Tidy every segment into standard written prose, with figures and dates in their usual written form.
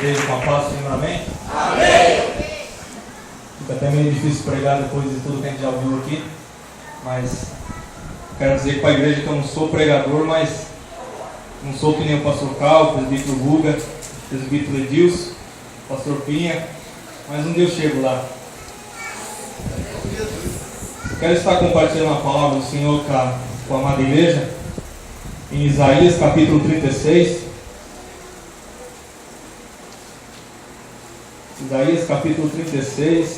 igreja com a paz do Senhor, amém? Amém! Fica até meio difícil pregar depois de tudo que a gente já ouviu aqui, mas quero dizer para a igreja que eu não sou pregador, mas não sou que nem o pastor Cal, o presbítero Guga, o presbítero Edilson, o pastor Pinha, mas um dia eu chego lá. Quero estar compartilhando a palavra do Senhor com a amada igreja, em Isaías capítulo 36. Isaías capítulo 36,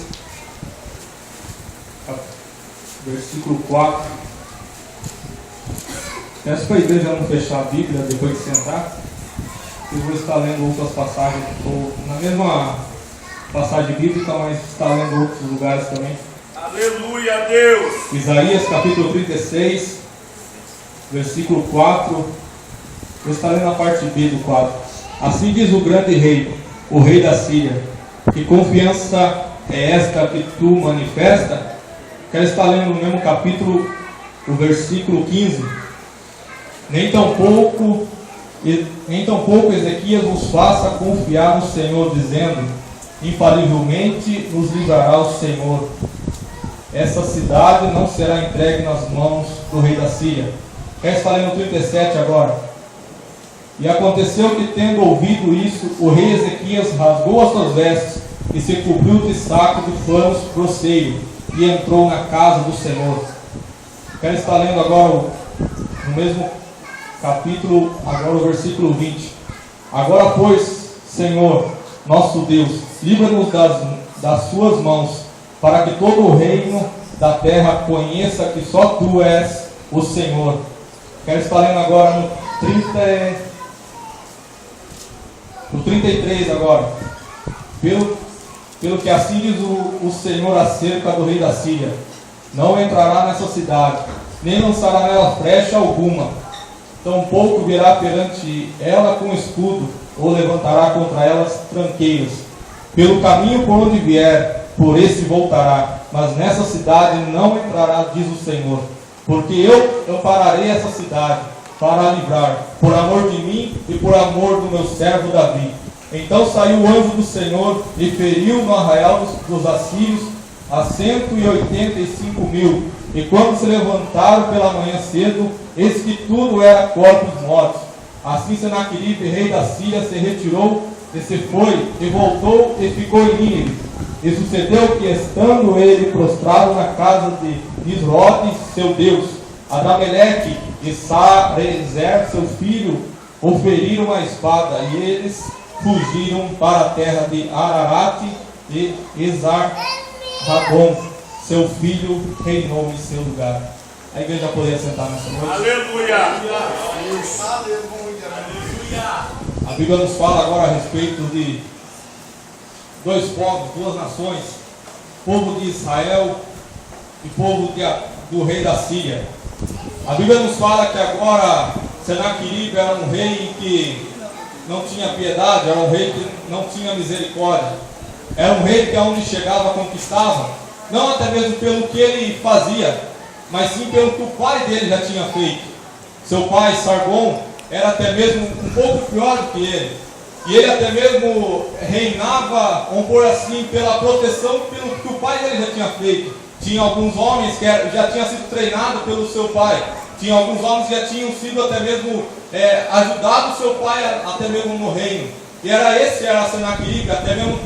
versículo 4. Peço para a igreja não fechar a Bíblia depois de sentar. Eu vou estar lendo outras passagens, estou na mesma passagem bíblica, mas está lendo outros lugares também. Aleluia, Deus! Isaías capítulo 36, versículo 4. Eu estou lendo a parte B do 4. Assim diz o grande rei, o rei da Síria: que confiança é esta que tu manifesta? Quero estar lendo no mesmo capítulo, o versículo 15. Nem tão pouco Ezequias nos faça confiar no Senhor, dizendo: infalivelmente nos livrará o Senhor. Essa cidade não será entregue nas mãos do rei da Síria. Quero estar lendo 37 agora. E aconteceu que, tendo ouvido isso, o rei Ezequias rasgou as suas vestes e se cobriu de saco de panos grosseiro e entrou na casa do Senhor. Quero estar lendo agora no mesmo capítulo, agora o versículo 20. Agora, pois, Senhor, nosso Deus, livra-nos das suas mãos, para que todo o reino da terra conheça que só tu és o Senhor. Quero estar lendo agora no 33 agora. Pelo que assim diz o Senhor acerca do rei da Síria: não entrará nessa cidade, nem lançará nela flecha alguma, tampouco virá perante ela com escudo, ou levantará contra elas tranqueiros. Pelo caminho por onde vier, por esse voltará, mas nessa cidade não entrará, diz o Senhor, porque eu ampararei essa cidade para a livrar, por amor de mim e por amor do meu servo Davi. Então saiu o anjo do Senhor e feriu no arraial dos assírios a 185.000. E quando se levantaram pela manhã cedo, eis que tudo era corpos mortos. Assim Senaqueribe, rei da Síria, se retirou e se foi, e voltou e ficou em Nínive. E sucedeu que, estando ele prostrado na casa de Nisroque, seu Deus, Adrameleque e Sarezer, seu filho, o feriram a espada, e eles fugiram para a terra de Ararat, e Esar-Rabon, seu filho, reinou em seu lugar. A igreja poderia sentar nessa noite. Aleluia! A Bíblia nos fala agora a respeito de dois povos, duas nações: povo de Israel e povo do rei da Síria. A Bíblia nos fala que agora Senaqueribe era um rei que não tinha piedade, era um rei que não tinha misericórdia, era um rei que aonde chegava conquistava, não até mesmo pelo que ele fazia, mas sim pelo que o pai dele já tinha feito. Seu pai, Sargon, era até mesmo um pouco pior do que ele, e ele até mesmo reinava, vamos pôr assim, pela proteção pelo que o pai dele já tinha feito. Tinha alguns homens que já tinham sido treinados pelo seu pai, tinha alguns homens que já tinham sido até mesmo ajudado o seu pai até mesmo no reino, e era Senaqueribe, até mesmo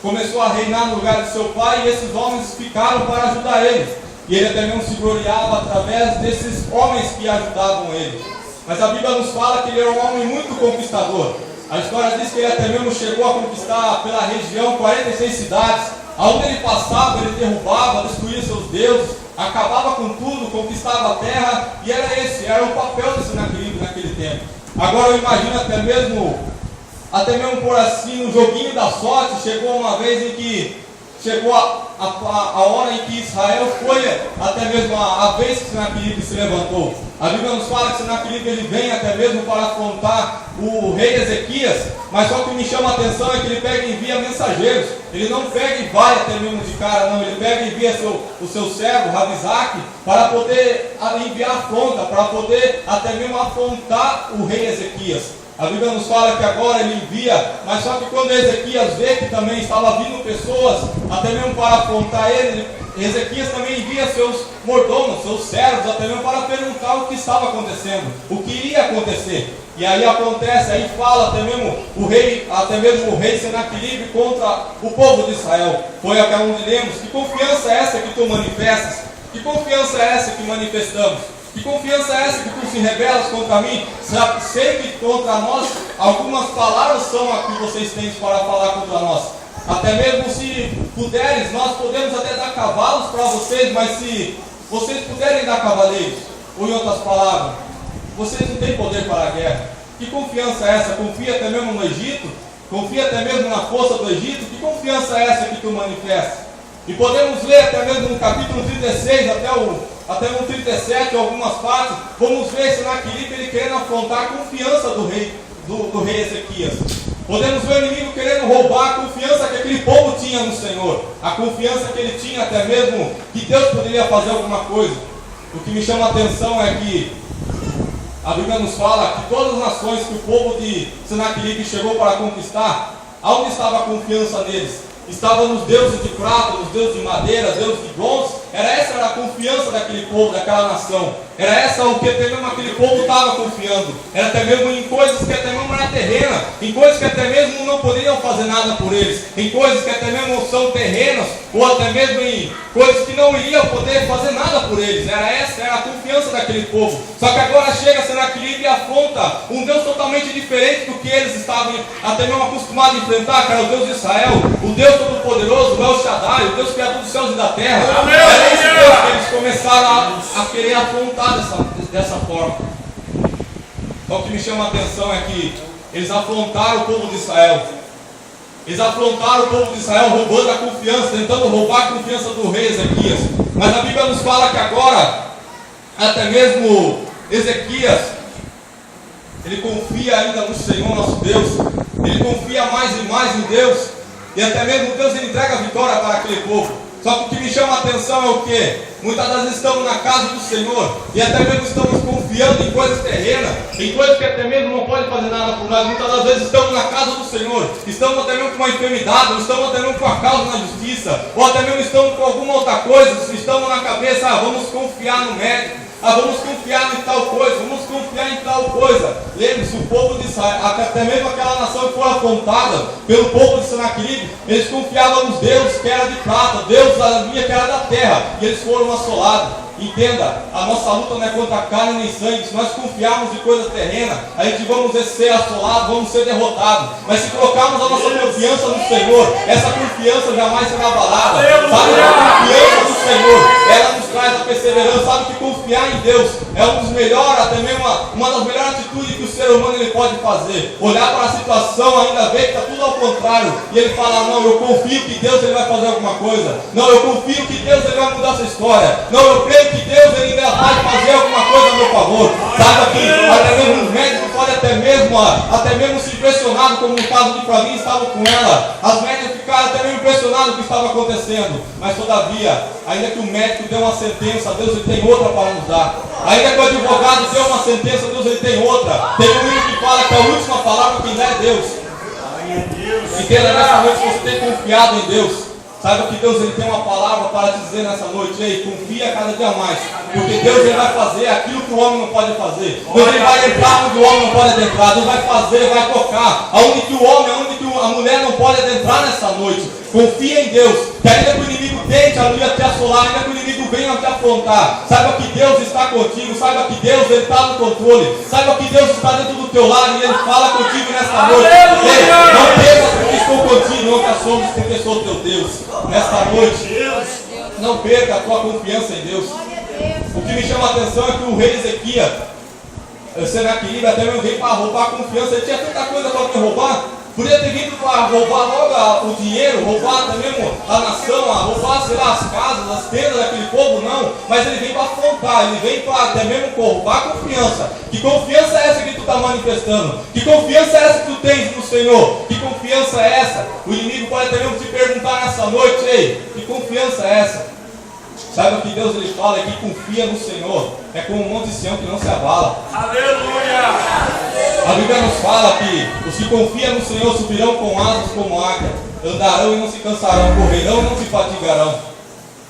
começou a reinar no lugar de seu pai, e esses homens ficaram para ajudar ele, e ele até mesmo se gloriava através desses homens que ajudavam ele. Mas a Bíblia nos fala que ele era um homem muito conquistador. A história diz que ele até mesmo chegou a conquistar pela região 46 cidades, aonde ele passava, ele derrubava, destruía seus deuses, acabava com tudo, conquistava a terra, e era o papel de Senaqueribe naquele tempo. Agora eu imagino até mesmo por assim, no joguinho da sorte, chegou uma vez em que chegou a hora em que Israel foi até mesmo a vez que Senaqueribe se levantou. A Bíblia nos fala que Senaqueribe ele vem até mesmo para afrontar o rei Ezequias, mas só o que me chama a atenção é que ele pega e envia mensageiros. Ele não pega e vai até mesmo de cara, não. Ele pega e envia o seu servo, Rabizaque, para poder enviar afronta, para poder até mesmo afrontar o rei Ezequias. A Bíblia nos fala que agora ele envia, mas só que quando Ezequias vê que também estava vindo pessoas, até mesmo para afrontar ele, Ezequias também envia seus mordomos, seus servos, até mesmo para perguntar o que estava acontecendo, o que iria acontecer. E aí acontece, aí fala até mesmo o rei Senaqueribe contra o povo de Israel. Foi até onde lemos. Que confiança é essa que tu manifestas? Que confiança é essa que manifestamos? Que confiança é essa que tu se rebelas contra mim? Sei que contra nós algumas palavras são as que vocês têm para falar contra nós. Até mesmo se puderes, nós podemos até dar cavalos para vocês, mas se vocês puderem dar cavaleiros, ou em outras palavras, vocês não têm poder para a guerra. Que confiança é essa? Confia até mesmo no Egito? Confia até mesmo na força do Egito? Que confiança é essa que tu manifestas? E podemos ler até mesmo no capítulo 36 até no 37, algumas partes, vamos ver Senaqueribe ele querendo afrontar a confiança do rei Ezequias. Podemos ver o inimigo querendo roubar a confiança que aquele povo tinha no Senhor, a confiança que ele tinha até mesmo que Deus poderia fazer alguma coisa. O que me chama a atenção é que a Bíblia nos fala que todas as nações que o povo de Senaqueribe chegou para conquistar, aonde estava a confiança neles? Estava nos deuses de prata, nos deuses de madeira, deuses de bronze. Essa era a confiança daquele povo, daquela nação. Era essa o que até mesmo aquele povo estava confiando. Era até mesmo em coisas que até mesmo era terrena, em coisas que até mesmo não poderiam fazer nada por eles, em coisas que até mesmo são terrenas, ou até mesmo em coisas que não iriam poder fazer nada por eles. Era a confiança daquele povo. Só que agora chega Senaqueribe e afronta um Deus totalmente diferente do que eles estavam até mesmo acostumados a enfrentar, que era o Deus de Israel, o Deus Todo-Poderoso, o El Shaddai, o Deus Criador dos céus e da terra. Amém. Era esse Deus que eles começaram a querer afrontar dessa forma. Então o que me chama a atenção é que eles afrontaram o povo de Israel. Eles afrontaram o povo de Israel roubando a confiança, tentando roubar a confiança do rei Ezequias. Mas a Bíblia nos fala que agora, até mesmo Ezequias, ele confia ainda no Senhor nosso Deus. Ele confia mais e mais em Deus. E até mesmo Deus ele entrega a vitória para aquele povo. Só que o que me chama a atenção é o que? Muitas das vezes estamos na casa do Senhor e até mesmo estamos confiando em coisas terrenas, em coisas que até mesmo não podem fazer nada por nós. Muitas das vezes estamos na casa do Senhor, estamos até mesmo com uma enfermidade, ou estamos até mesmo com a causa na justiça, ou até mesmo estamos com alguma outra coisa, estamos na cabeça, vamos confiar no médico. Vamos confiar em tal coisa, vamos confiar em tal coisa. Lembre-se, o povo de Israel, até mesmo aquela nação que foi apontada pelo povo de Senaqueribe, eles confiavam nos deuses que era de prata, Deus da minha que era da terra, e eles foram assolados. Entenda, a nossa luta não é contra a carne nem sangue. Se nós confiarmos em coisas terrenas, a gente vamos ser assolados, vamos ser derrotados. Mas se colocarmos a nossa confiança no Senhor, essa confiança jamais será abalada. Sabe, a confiança no Senhor, ela nos traz a perseverança. Sabe que confiar em Deus é um dos melhores, até mesmo uma das melhores atitudes que o ser humano ele pode fazer. Olhar para a situação, ainda ver que está tudo ao contrário, e ele fala, não, eu confio que Deus ele vai fazer alguma coisa. Não, eu confio que Deus ele vai mudar essa história. Não, eu creio que Deus ele ainda vai fazer alguma coisa a meu favor. Sabe que até mesmo os médicos podem até mesmo se impressionar, como no caso de Flavinha estava com ela. As médicas ficaram até mesmo impressionadas com o que estava acontecendo. Mas todavia, ainda que o médico dê uma sentença, Deus ele tem outra para nos dar. Ainda que o advogado dê uma sentença, Deus ele tem outra. Tem um livro que fala que a última palavra quem dá é Deus. Entenda, nessa noite você tem confiado em Deus. Saiba que Deus ele tem uma palavra para te dizer nessa noite. Ei, confia cada dia mais. Porque Deus ele vai fazer aquilo que o homem não pode fazer. Deus ele vai entrar onde o homem não pode adentrar. Deus vai fazer, vai tocar aonde que o homem, aonde que a mulher não pode adentrar nessa noite. Confia em Deus. Que ainda que o inimigo tente a te assolar, ainda que o inimigo venha te afrontar, saiba que Deus está contigo. Saiba que Deus ele está no controle. Saiba que Deus está dentro do teu lar e ele fala contigo nesta noite. Ei, não temas porque estou contigo, não te assombres porque sou teu Deus. Nesta noite, não perca a tua confiança em Deus. O que me chama a atenção é que o rei Ezequias, Senaqueribe, até mesmo veio para roubar a confiança. Ele tinha tanta coisa para me roubar. Podia ter vindo para roubar logo o dinheiro, roubar até mesmo a nação, roubar, sei lá, as casas, as tendas daquele povo, não. Mas ele vem para afrontar, ele vem para até mesmo roubar a confiança. Que confiança é essa que tu está manifestando? Que confiança é essa que tu tens no Senhor? Que confiança é essa? O inimigo pode até mesmo te perguntar nessa noite, ei, que confiança é essa? Saiba que Deus ele fala que confia no Senhor é como um monte de Sião que não se abala. Aleluia! A Bíblia nos fala que os que confiam no Senhor subirão com asas como águia, andarão e não se cansarão, correrão e não se fatigarão.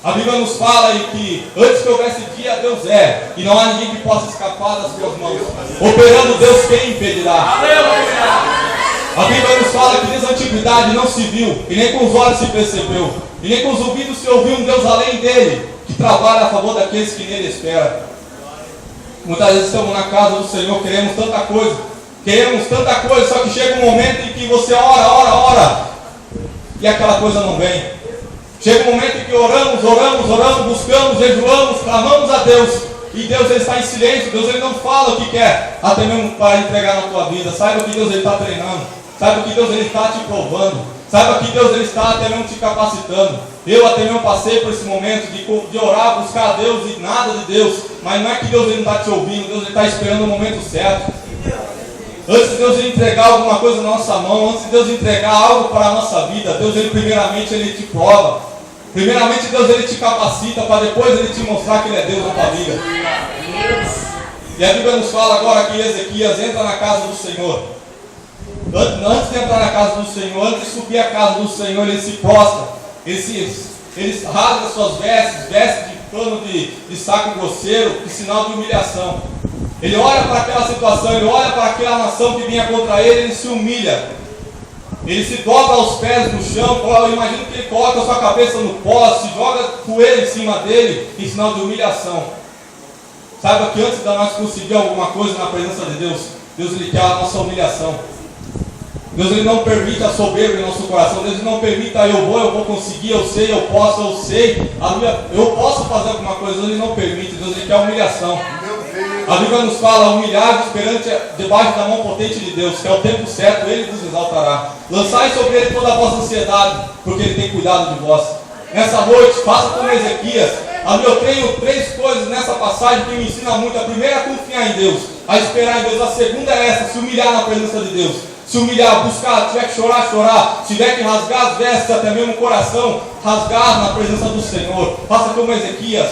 A Bíblia nos fala aí que antes que houvesse dia, Deus é, e não há ninguém que possa escapar das suas mãos. Operando Deus, quem impedirá? A Bíblia nos fala que desde a antiguidade não se viu, e nem com os olhos se percebeu, e nem com os ouvidos se ouviu um Deus além dele, que trabalha a favor daqueles que nele esperam. Muitas vezes estamos na casa do Senhor, queremos tanta coisa, só que chega um momento em que você ora, e aquela coisa não vem. Chega um momento em que oramos, buscamos, jejuamos, clamamos a Deus, e Deus ele está em silêncio. Deus ele não fala o que quer, até mesmo para entregar na tua vida. Saiba que Deus ele está treinando, saiba que Deus ele está te provando, saiba que Deus ele está até mesmo te capacitando. Eu até mesmo passei por esse momento de orar, buscar a Deus e nada de Deus, mas não é que Deus ele não está te ouvindo, Deus ele está esperando o momento certo. Antes de Deus entregar alguma coisa na nossa mão, antes de Deus entregar algo para a nossa vida, Deus ele primeiramente ele te prova. Primeiramente Deus ele te capacita para depois ele te mostrar que ele é Deus na tua vida. E a Bíblia nos fala agora que Ezequias entra na casa do Senhor. Antes de entrar na casa do Senhor, antes de subir a casa do Senhor, ele se prostra, ele rasga suas vestes de pano de saco grosseiro, em sinal de humilhação. Ele olha para aquela situação, ele olha para aquela nação que vinha contra ele, ele se humilha. Ele se dobra aos pés no chão, eu imagino que ele coloca a sua cabeça no pó, se joga poeira em cima dele, em sinal de humilhação. Saiba que antes de nós conseguir alguma coisa na presença de Deus, Deus ele quer a nossa humilhação. Deus ele não permite a soberba em nosso coração. Deus ele não permite, eu vou conseguir, eu sei, eu posso fazer alguma coisa. Deus ele não permite, Deus ele quer a humilhação. A Bíblia nos fala, humilhar-vos perante debaixo da mão potente de Deus, que é o tempo certo, ele vos exaltará. Lançai sobre ele toda a vossa ansiedade, porque ele tem cuidado de vós. Nessa noite, faça como Ezequias. Eu tenho 3 coisas nessa passagem que me ensinam muito. A primeira é confiar em Deus, a esperar em Deus. A segunda é essa, se humilhar na presença de Deus. Se humilhar, buscar, se tiver que chorar, se tiver que rasgar as vestes, até mesmo o coração, rasgar na presença do Senhor. Faça como Ezequias,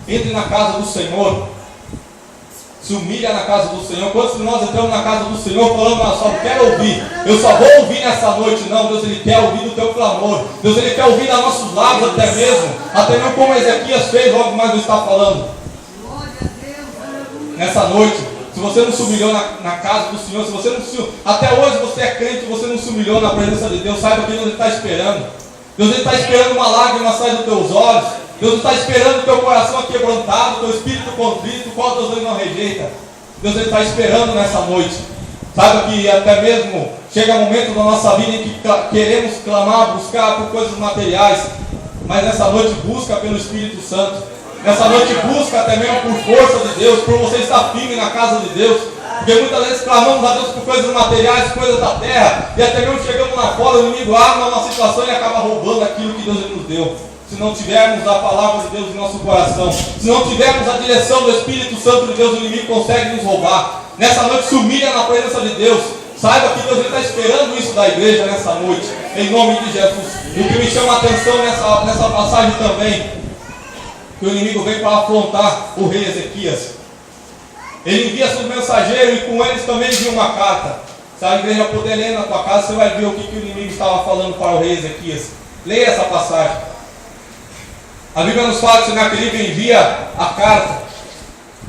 entre na casa do Senhor, se humilha na casa do Senhor. Quantos de nós entramos na casa do Senhor falando, eu só quero ouvir, eu só vou ouvir nessa noite? Não, Deus ele quer ouvir do teu clamor, Deus ele quer ouvir dos nossos lábios até mesmo como Ezequias fez, logo mais eu está falando. Nessa noite, se você não se humilhou na casa do Senhor, se você não se, até hoje você é crente e você não se humilhou na presença de Deus, saiba que Deus está esperando. Deus está esperando uma lágrima sair dos teus olhos. Deus está esperando o teu coração quebrantado, o teu espírito contrito, qual Deus ele não rejeita. Deus ele está esperando nessa noite. Saiba que até mesmo chega um momento da nossa vida em que queremos clamar, buscar por coisas materiais, mas nessa noite busca pelo Espírito Santo. Nessa noite busca até mesmo por força de Deus, por você estar firme na casa de Deus. Porque muitas vezes clamamos a Deus por coisas materiais, coisas da terra, e até mesmo chegamos lá fora, o inimigo arma uma situação e acaba roubando aquilo que Deus nos deu. Se não tivermos a palavra de Deus em nosso coração, se não tivermos a direção do Espírito Santo de Deus, o inimigo consegue nos roubar. Nessa noite se humilha na presença de Deus. Saiba que Deus está esperando isso da igreja nessa noite, em nome de Jesus. E o que me chama a atenção nessa passagem também, que o inimigo vem para afrontar o rei Ezequias. Ele envia seus mensageiros e com eles também envia uma carta. Se a igreja puder ler na tua casa, você vai ver o que o inimigo estava falando para o rei Ezequias. Leia essa passagem. A Bíblia nos fala que Senaqueribe envia a carta.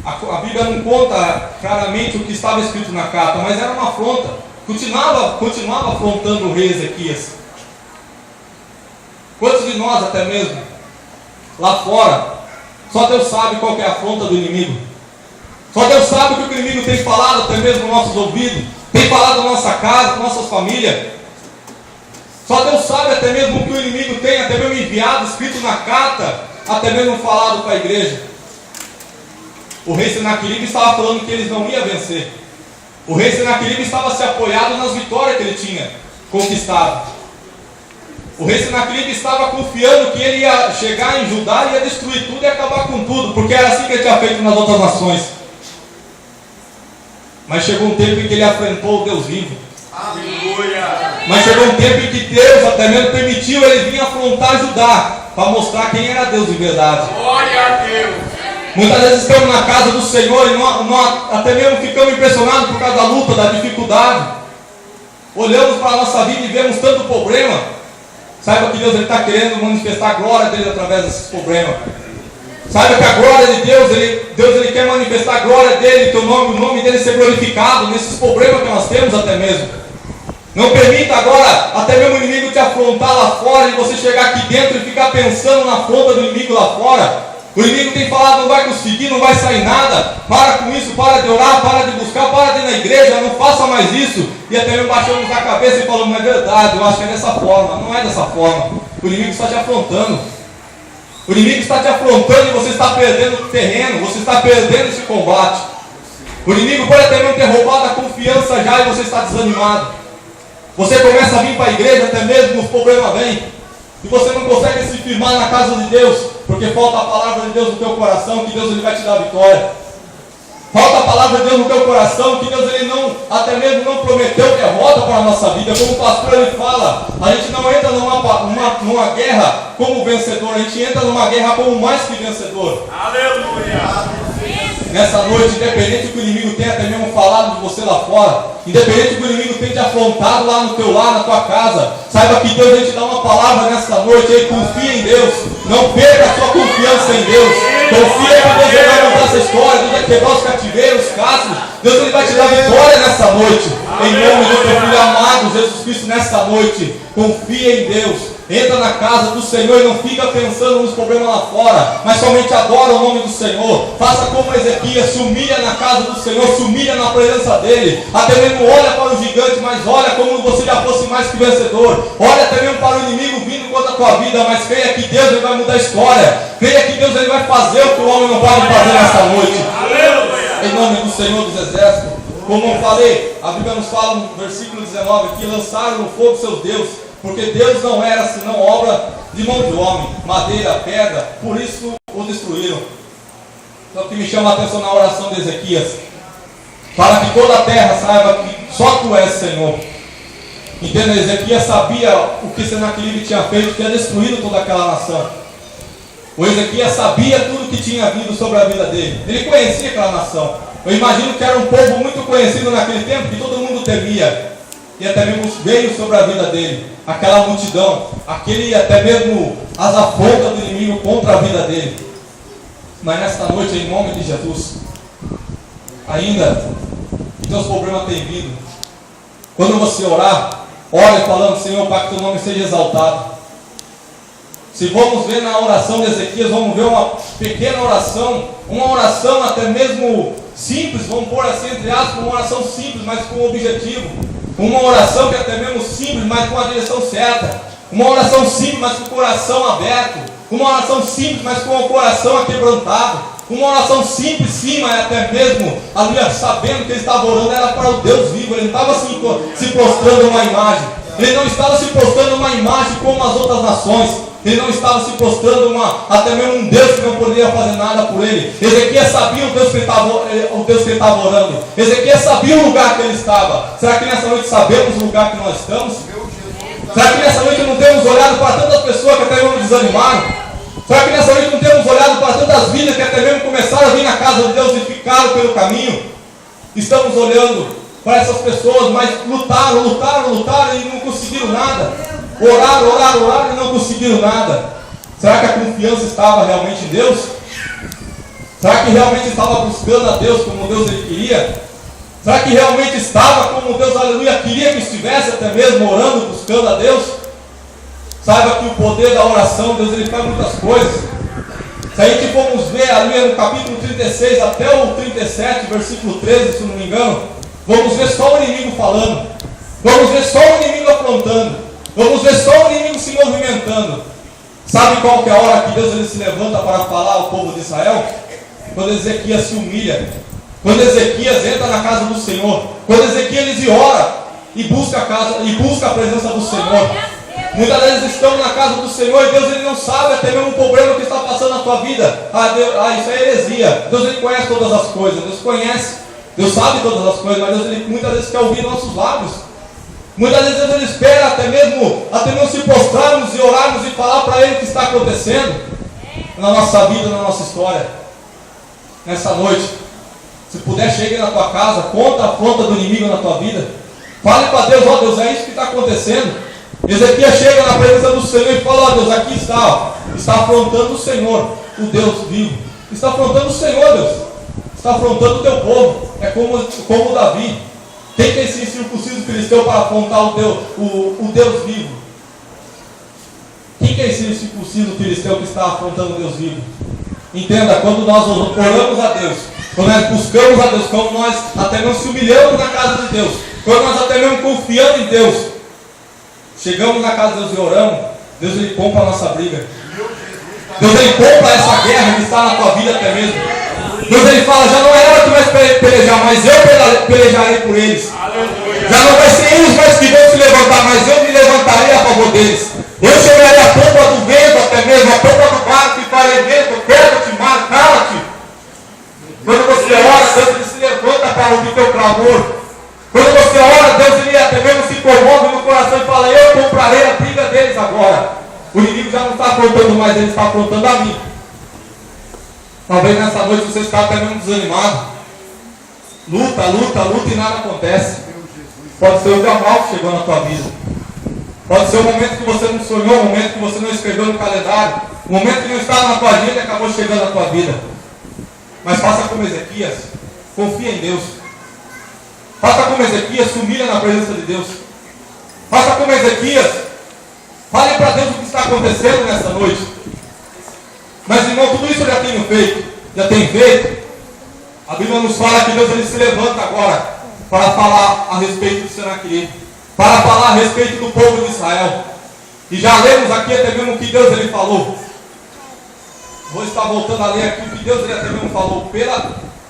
A Bíblia não conta claramente o que estava escrito na carta, mas era uma afronta. Continuava afrontando o rei Ezequias. Quantos de nós até mesmo, lá fora, só Deus sabe qual que é a afronta do inimigo. Só Deus sabe o que o inimigo tem falado até mesmo nos nossos ouvidos, tem falado na nossa casa, nas nossas famílias. Só Deus sabe até mesmo o que o inimigo tem, até mesmo enviado, escrito na carta, até mesmo falado para a igreja. O rei Senaqueribe estava falando que eles não iam vencer. O rei Senaqueribe estava se apoiado nas vitórias que ele tinha conquistado. O rei Senaqueribe estava confiando que ele ia chegar em Judá e ia destruir tudo e acabar com tudo, porque era assim que ele tinha feito nas outras nações. Mas chegou um tempo em que ele enfrentou o Deus vivo. Aleluia! Mas chegou um tempo em que Deus até mesmo permitiu ele vir afrontar Judá, para mostrar quem era Deus de verdade. Glória a Deus! Muitas vezes estamos na casa do Senhor e até mesmo ficamos impressionados por causa da luta, da dificuldade. Olhamos para a nossa vida e vemos tanto problema. Saiba que Deus está querendo manifestar a glória dele através desses problemas. Saiba que a glória de Deus, Deus quer manifestar a glória dele, que o nome dele ser glorificado nesses problemas que nós temos até mesmo. Não permita agora até mesmo o inimigo te afrontar lá fora e você chegar aqui dentro e ficar pensando na afronta do inimigo lá fora. O inimigo tem falado, não vai conseguir, não vai sair nada. Para com isso, para de orar, para de buscar, para de ir na igreja, não faça mais isso. E até mesmo baixamos a cabeça e falamos, não é verdade, eu acho que é dessa forma. Não é dessa forma. O inimigo está te afrontando. O inimigo está te afrontando e você está perdendo terreno, você está perdendo esse combate. O inimigo pode até mesmo ter roubado a confiança já e você está desanimado. Você começa a vir para a igreja, até mesmo os problemas vêm. E você não consegue se firmar na casa de Deus, porque falta a palavra de Deus no teu coração, que Deus ele vai te dar a vitória. Falta a palavra de Deus no teu coração, que Deus ele não, até mesmo não prometeu derrota para a nossa vida. Como o pastor ele fala, a gente não entra numa guerra como vencedor, a gente entra numa guerra como mais que vencedor. Aleluia! Nessa noite, independente do que o inimigo tenha até mesmo falado de você lá fora, independente do que o inimigo tenha te afrontado lá no teu lar, na tua casa, saiba que Deus vai te dar uma palavra nessa noite, aí confia em Deus, não perca a sua confiança em Deus, confia que Deus vai mudar essa história, Deus vai quebrar os cativeiros, os castros, Deus ele vai te dar vitória nessa noite, em nome do teu filho amado, Jesus Cristo, nessa noite, confia em Deus. Entra na casa do Senhor e não fica pensando nos problemas lá fora, mas somente adora o nome do Senhor. Faça como Ezequias, se humilha na casa do Senhor, se humilha na presença dele. Até mesmo olha para o gigante, mas olha como você já fosse mais que vencedor. Olha até mesmo para o inimigo vindo contra a tua vida, mas creia que Deus ele vai mudar a história. Creia que Deus ele vai fazer o que o homem não pode fazer nesta noite. Em nome do Senhor dos Exércitos. Como eu falei, a Bíblia nos fala no versículo 19 que lançaram no fogo seus deuses. Porque Deus não era senão obra de mão de homem, madeira, pedra, por isso o destruíram. Então o que me chama a atenção na oração de Ezequias, para que toda a terra saiba que só tu és Senhor. Entenda, Ezequias sabia o que Senaqueribe tinha feito, tinha destruído toda aquela nação. O Ezequias sabia tudo que tinha vindo sobre a vida dele, ele conhecia aquela nação. Eu imagino que era um povo muito conhecido naquele tempo, que todo mundo temia. E até mesmo veio sobre a vida dele, aquela multidão, até mesmo as afrontas do inimigo contra a vida dele. Mas nesta noite, em nome de Jesus, ainda que teus problemas têm vindo, quando você orar, ore falando, Senhor, para que teu nome seja exaltado. Se vamos ver na oração de Ezequias, vamos ver uma pequena oração, uma oração até mesmo simples, vamos pôr assim entre aspas, uma oração simples, mas com um objetivo. Uma oração que é até mesmo simples, mas com a direção certa. Uma oração simples, mas com o coração aberto. Uma oração simples, mas com o coração aquebrantado. Uma oração simples, sim, mas até mesmo ali sabendo que ele estava orando era para o Deus vivo. Ele não estava se prostrando uma imagem. Ele não estava se prostrando uma imagem como as outras nações. Ele não estava se prostrando até mesmo um Deus que não poderia fazer nada por ele. Ezequias sabia o Deus que ele estava orando. Ezequias sabia o lugar que ele estava. Será que nessa noite sabemos o lugar que nós estamos? Será que nessa noite não temos olhado para tantas pessoas que até mesmo desanimaram? Será que nessa noite não temos olhado para tantas vidas que até mesmo começaram a vir na casa de Deus e ficaram pelo caminho? Estamos olhando para essas pessoas, mas lutaram e não conseguiram nada. Oraram e não conseguiram nada. Será que a confiança estava realmente em Deus? Será que realmente estava buscando a Deus como Deus ele queria? Será que realmente estava como Deus, aleluia, queria que estivesse até mesmo orando, buscando a Deus? Saiba que o poder da oração, Deus ele faz muitas coisas. Se a gente formos ver ali no capítulo 36 até o 37, versículo 13, se não me engano, vamos ver só o inimigo falando. Vamos ver só o inimigo aprontando. Vamos ver só o inimigo se movimentando. Sabe qual que é a hora que Deus ele se levanta para falar ao povo de Israel? Quando Ezequias se humilha. Quando Ezequias entra na casa do Senhor. Quando Ezequias ele ora e busca a presença do Senhor. Muitas vezes estamos na casa do Senhor e Deus ele não sabe até mesmo o problema que está passando na tua vida. Isso é heresia. Deus ele conhece todas as coisas. Deus conhece. Deus sabe todas as coisas, mas Deus ele muitas vezes quer ouvir nossos lábios. Muitas vezes Ele espera até mesmo se prostrarmos e orarmos e falar para Ele o que está acontecendo na nossa vida, na nossa história. nessa noite. Se puder, chegue na tua casa, conta a afronta do inimigo na tua vida. Fale para Deus, ó Deus, é isso que está acontecendo. Ezequias chega na presença do Senhor e fala, ó Deus, aqui está afrontando o Senhor, o Deus vivo. Está afrontando o Senhor, Deus. Está afrontando o teu povo. É como Davi. Quem tem esse circunciso filisteu para afrontar o Deus vivo? Quem que é esse circunciso filisteu que está afrontando o Deus vivo? Entenda, quando nós oramos a Deus, quando nós buscamos a Deus, quando nós até mesmo se humilhamos na casa de Deus, quando nós até mesmo confiamos em Deus, chegamos na casa de Deus e oramos, Deus ele compra a nossa briga. Deus ele compra essa guerra que está na tua vida até mesmo. Deus ele fala, já não é ela que vai pelejar, mas eu pelejarei por eles. Já não vai ser eles mais que vão se levantar, mas eu me levantarei a favor deles. Eu chegarei a pompa do vento até mesmo, a pompa do barco e farei vento, queda-te, mar, cala-te. Quando você ora, Deus ele se levanta para ouvir teu clamor. Quando você ora, Deus ele até mesmo se comove no coração e fala, eu comprarei a briga deles agora. O inimigo já não está afrontando mais, ele está afrontando a mim. Talvez nessa noite você está até mesmo desanimado. Luta e nada acontece. Pode ser o dia mal que chegou na tua vida. Pode ser o momento que você não sonhou, o momento que você não escreveu no calendário, o momento que não estava na tua agenda e acabou chegando na tua vida. Mas faça como Ezequias, confia em Deus. Faça como Ezequias, se humilha na presença de Deus. Faça como Ezequias, fale para Deus o que está acontecendo nessa noite. Mas irmão, tudo isso eu já tenho feito. A Bíblia nos fala que Deus ele se levanta agora para falar a respeito de Senaqueribe, para falar a respeito do povo de Israel. E já lemos aqui até mesmo o que Deus ele falou. Vou estar voltando a ler aqui o que Deus ele até mesmo falou.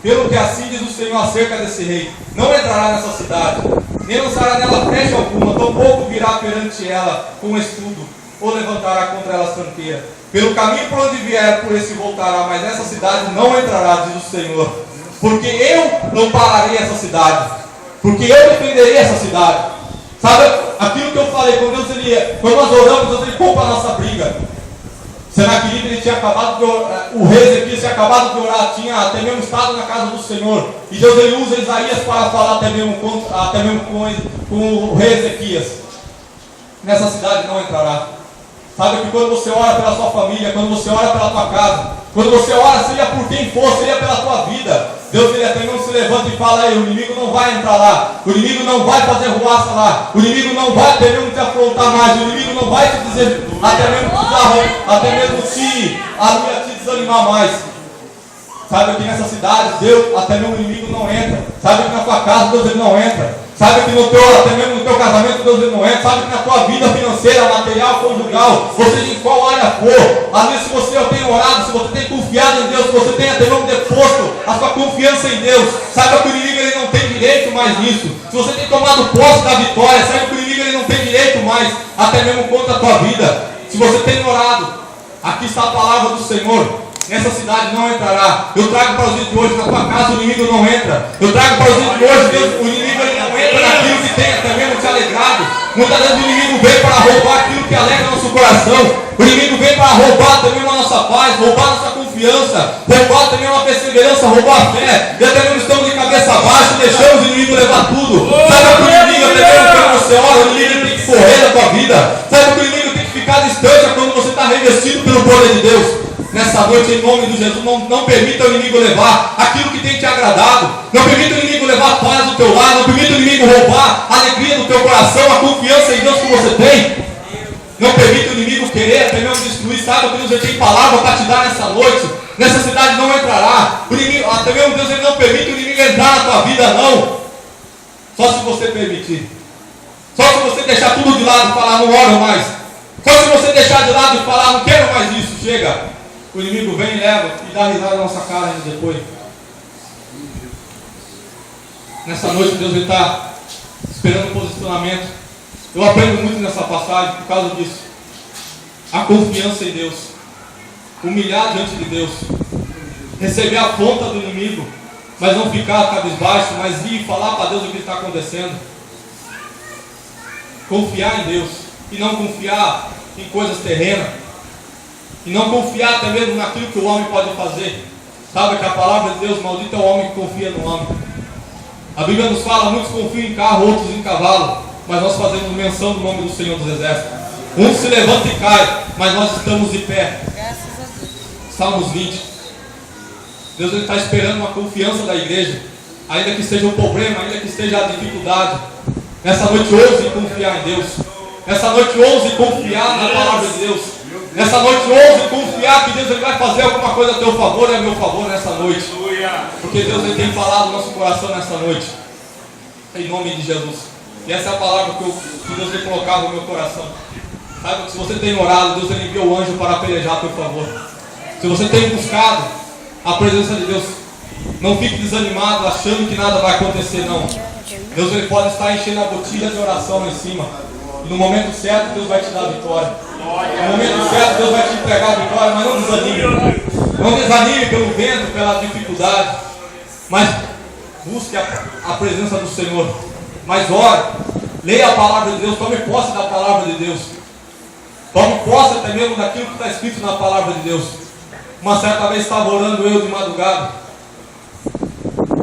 Pelo que assim diz o Senhor acerca desse rei: não entrará nessa cidade, nem lançará nela flecha alguma, tampouco virá perante ela com escudo, ou levantará contra ela tranqueira. Pelo caminho por onde vier, por esse voltará, mas nessa cidade não entrará, diz o Senhor. Porque eu não pararei essa cidade, porque eu defenderei essa cidade. Sabe, aquilo que eu falei, quando nós oramos, Deus ele compra a nossa briga. Senaqueribe, ele tinha acabado de orar, o rei Ezequias tinha acabado de orar, tinha até mesmo estado na casa do Senhor. E Deus ele usa Isaías para falar até mesmo com o rei Ezequias. Nessa cidade não entrará. Sabe que quando você ora pela sua família, quando você ora pela tua casa, quando você ora, seja por quem for, seja pela tua vida, Deus ele até mesmo se levanta e fala, o inimigo não vai entrar lá, o inimigo não vai fazer ruaça lá, o inimigo não vai até mesmo te afrontar mais, o inimigo não vai te dizer, até mesmo te desanimar mais. Sabe que nessa cidade, Deus, até mesmo o inimigo não entra. Sabe que na tua casa, Deus ele não entra. Sabe que até mesmo no teu casamento, Deus ele não entra. Sabe que na tua vida financeira, material, conjugal, ou seja, em qual área for, às vezes se você tem orado, se você tem confiado em Deus, se você tem até mesmo deposto a sua confiança em Deus, saiba que o inimigo ele não tem direito mais nisso. Se você tem tomado posse da vitória, saiba que o inimigo ele não tem direito mais, até mesmo contra a tua vida. Se você tem orado, aqui está a palavra do Senhor. Nessa cidade não entrará. Eu trago para os dias de hoje, na tua casa o inimigo não entra. Eu trago para os dias de hoje, Deus, o inimigo ele não entra naquilo que tem até mesmo te alegrado. Muitas vezes o inimigo vem para roubar aquilo que alegra nosso coração. O inimigo vem para roubar também a nossa paz, roubar a nossa confiança, roubar também uma perseverança, roubar a fé. E até mesmo estamos de cabeça baixa e deixamos o inimigo levar tudo. Sabe que o inimigo, até mesmo quando você ora, o inimigo tem que correr da tua vida. Sabe que o inimigo tem que ficar distante quando você está revestido pelo poder de Deus. Nessa noite, em nome de Jesus, não permita o inimigo levar aquilo que tem te agradado. Não permita o inimigo levar a paz do teu lado. Não permita o inimigo roubar a alegria do teu coração, a confiança em Deus que você tem. Não permita o inimigo querer até mesmo destruir. Sabe que Deus já tem palavra para te dar nessa noite. Nessa cidade não entrará. O inimigo, até mesmo Deus ele não permite o inimigo entrar na tua vida, não. Só se você permitir. Só se você deixar tudo de lado e falar, não oro mais. Só se você deixar de lado e falar, não quero mais isso, chega. O inimigo vem e leva e dá risada na nossa cara ainda depois. Nessa noite Deus está esperando um posicionamento. Eu aprendo muito nessa passagem por causa disso. A confiança em Deus. Humilhar diante de Deus. Receber a afronta do inimigo. Mas não ficar cabisbaixo, mas ir e falar para Deus o que está acontecendo. Confiar em Deus. E não confiar em coisas terrenas. E não confiar até mesmo naquilo que o homem pode fazer. Sabe que a palavra de Deus, maldito é o homem que confia no homem. A Bíblia nos fala, muitos confiam em carro, outros em cavalo, mas nós fazemos menção do nome do Senhor dos Exércitos. Uns se levantam e caem, mas nós estamos de pé. Salmos 20. Deus está esperando uma confiança da igreja, ainda que seja o problema, ainda que esteja a dificuldade. Nessa noite ouse confiar em Deus. Nessa noite ouse confiar na palavra de Deus. Nessa noite ouse confiar que Deus ele vai fazer alguma coisa a teu favor e a meu favor nessa noite. Porque Deus ele tem falado no nosso coração nessa noite. Em nome de Jesus. E essa é a palavra que Deus tem colocado no meu coração. Saiba que se você tem orado, Deus ele enviou o anjo para pelejar a teu favor. Se você tem buscado a presença de Deus, não fique desanimado achando que nada vai acontecer, não. Deus ele pode estar enchendo a botilha de oração lá em cima. E no momento certo Deus vai te dar a vitória. No momento certo Deus vai te entregar a vitória, mas não desanime. Não desanime pelo vento, pela dificuldade. Mas busque a presença do Senhor. Mas ore, leia a palavra de Deus, tome posse da palavra de Deus. Tome posse até mesmo daquilo que está escrito na palavra de Deus. Uma certa vez estava orando eu de madrugada,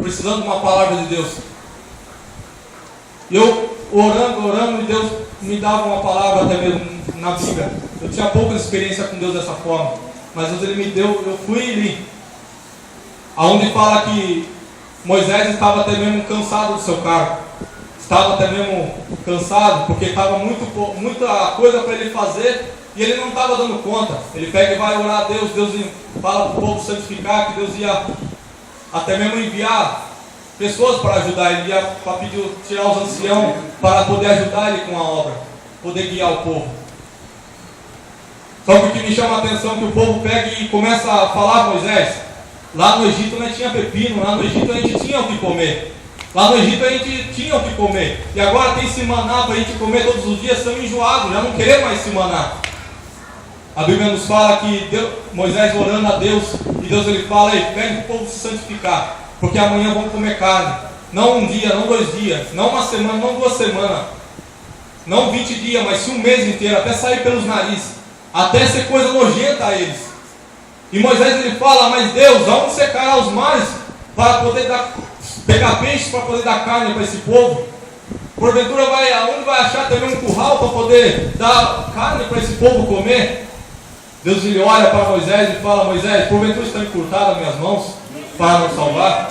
precisando de uma palavra de Deus. E eu orando, e Deus me dava uma palavra até mesmo na Bíblia. Eu tinha pouca experiência com Deus dessa forma, mas Deus ele me deu, eu fui e li. Aonde fala que Moisés estava até mesmo cansado do seu cargo. Estava até mesmo cansado, porque estava muita coisa para ele fazer, e ele não estava dando conta. Ele pega e vai orar a Deus, Deus fala para o povo santificar, que Deus ia até mesmo enviar pessoas para ajudar ele, ia para pedir, tirar os anciãos para poder ajudar ele com a obra, poder guiar o povo. Só que o que me chama a atenção é que o povo pega e começa a falar: Moisés, lá no Egito não tinha pepino, lá no Egito a gente tinha o que comer. Lá no Egito a gente tinha o que comer. E agora tem esse maná para a gente comer todos os dias, estamos enjoados, já não queremos mais esse maná. A Bíblia nos fala que Moisés orando a Deus, e Deus ele fala: ei, pede para o povo se santificar, porque amanhã vão comer carne. Não um dia, não 2 dias, não uma semana, não 2 semanas, não 20 dias, mas sim um mês inteiro, até sair pelos narizes, até ser coisa nojenta a eles. E Moisés ele fala: mas Deus, aonde secará os mares para poder pegar peixes para poder dar carne para esse povo? Porventura aonde vai achar também um curral para poder dar carne para esse povo comer? Deus ele olha para Moisés e fala: Moisés, porventura estão encurtadas as minhas mãos para nos salvar?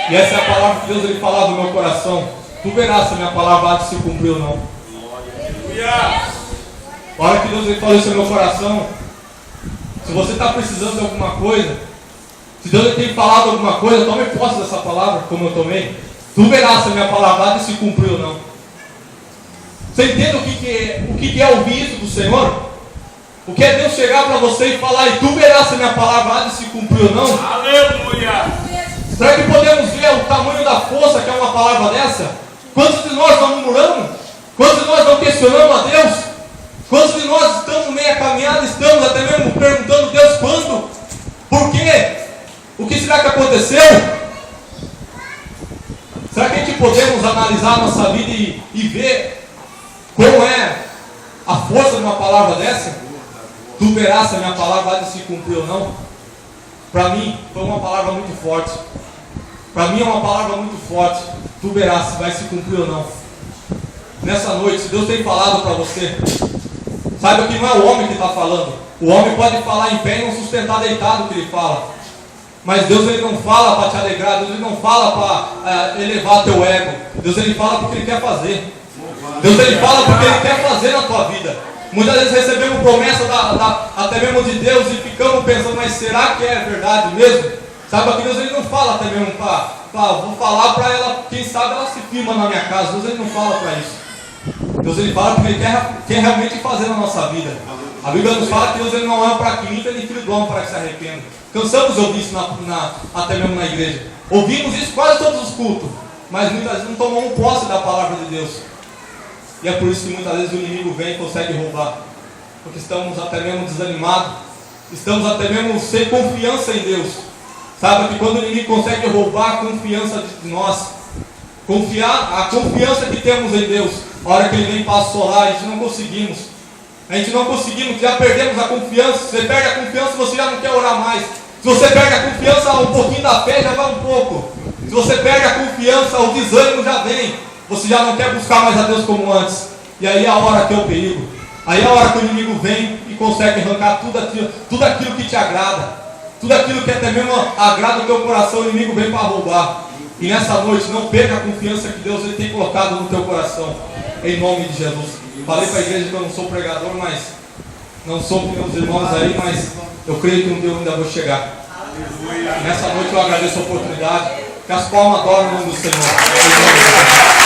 E essa é a palavra que Deus ele falava no meu coração. Tu verás se a minha palavra há de se cumprir ou não. A hora que Deus ele falou isso no meu coração, se você está precisando de alguma coisa, se Deus ele tem falado alguma coisa, tome posse dessa palavra, como eu tomei. Tu verás se a minha palavra há de se cumprir ou não. Você entende o que é ouvir isso do Senhor? O que é Deus chegar para você e falar: e tu verás se a minha palavra há de se cumprir ou não? Aleluia! Será que podemos ver o tamanho da força que é uma palavra dessa? Quantos de nós não murmuramos? Quantos de nós não questionamos a Deus? Quantos de nós estamos meio caminhada, estamos até mesmo perguntando: Deus, quando? Por quê? O que será que aconteceu? Será que a gente podemos analisar a nossa vida e ver como é a força de uma palavra dessa? Tu verás se a minha palavra há de se cumprir ou não? Para mim, foi uma palavra muito forte. Para mim é uma palavra muito forte. Tu verás se vai se cumprir ou não. Nessa noite, se Deus tem falado para você, saiba que não é o homem que está falando. O homem pode falar em pé e não sustentar deitado o que ele fala. Mas Deus ele não fala para te alegrar. Deus ele não fala para elevar teu ego. Deus ele fala porque ele quer fazer. Deus ele fala porque ele quer fazer na tua vida. Muitas vezes recebemos promessa até mesmo de Deus e ficamos pensando: mas será que é verdade mesmo? Saiba que Deus ele não fala até mesmo vou falar para ela, quem sabe ela se firma na minha casa. Deus ele não fala para isso. Deus ele fala porque ele quer realmente fazer na nossa vida. A Bíblia nos fala que Deus ele não é para que minta, nem filho do homem para que se arrependa. Cansamos de ouvir isso até mesmo na igreja. Ouvimos isso quase todos os cultos, mas muitas vezes não tomamos posse da palavra de Deus. E é por isso que muitas vezes o inimigo vem e consegue roubar. Porque estamos até mesmo desanimados. Estamos até mesmo sem confiança em Deus. Sabe que quando o inimigo consegue roubar a confiança de nós, a confiança que temos em Deus, a hora que ele vem para assolar, a gente não conseguimos. Já perdemos a confiança. Você perde a confiança, você já não quer orar mais. Se você perde a confiança, um pouquinho da fé já vai um pouco. Se você perde a confiança, o desânimo já vem. Você já não quer buscar mais a Deus como antes. E aí é a hora que é o perigo. Aí é a hora que o inimigo vem e consegue arrancar tudo aquilo que te agrada. Tudo aquilo que até mesmo agrada o teu coração, o inimigo vem para roubar. E nessa noite, não perca a confiança que Deus ele tem colocado no teu coração. Em nome de Jesus. Falei para a igreja que eu não sou pregador, mas não sou com meus irmãos aí, mas eu creio que um dia eu ainda vou chegar. Nessa noite eu agradeço a oportunidade. Que as palmas adoram o nome do Senhor.